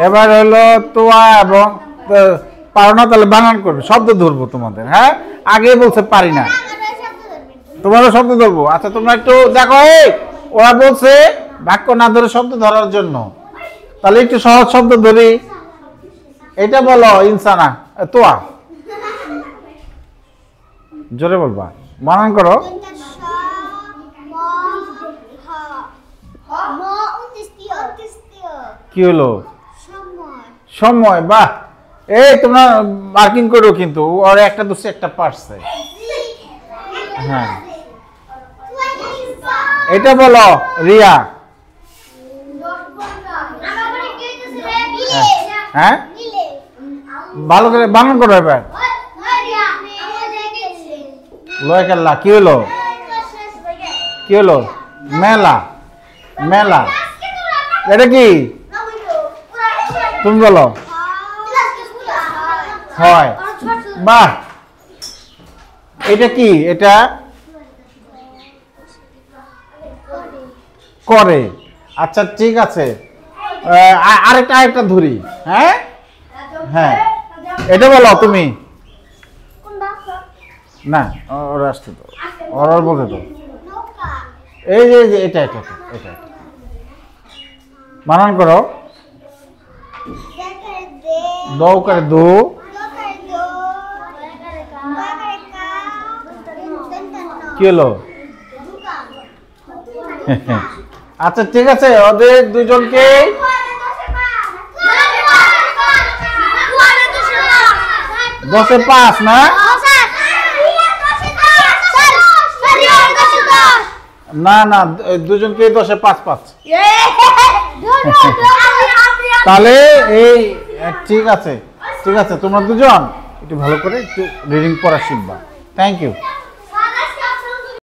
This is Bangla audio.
এবার হলো তোয়া এবং পারো না তাহলে বানান করবে, শব্দ ধরবো তোমাদের। হ্যাঁ, আগে বলছে পারি না, তোমারও শব্দ ধরবো। আচ্ছা তোমরা একটু দেখো, ওরা বলছে বাক্য না ধরে শব্দ ধরার জন্য, তাহলে একটু সহজ শব্দ ধরি। এটা বলো ইনসানা, তোয়া জোরে বলবা, বানান করো। কি হলো? সময়। বাহ, এই তোমরা মার্কিং করো কিন্তু, ওর একটা দুসে একটা পারছে। হ্যাঁ, এটা বলো রিয়া। হ্যাঁ, ভালো করে বানান করো এবার। লয়কাল্লা। কি হলো? কি হলো? মেলা। মেলা এটা কি? তুমি বলো। হয়। বাহ, এটা কি? এটা করে। আচ্ছা ঠিক আছে, আরেকটা ধরি। হ্যাঁ হ্যাঁ, এটা বলো তুমি। না, ওরা আসতে তো, ওরা বলতে তো। এই যে এটা এটা এটা বানান করো। দৌকারে দো, কি হলো? আচ্ছা ঠিক আছে, ওদের দুজনকে 10-5 না? না না, দুজনকে 10-5 তাহলে এই ঠিক আছে ঠিক আছে, তোমরা দুজন একটু ভালো করে একটু রিডিং পড়া শিখবা। Thank you.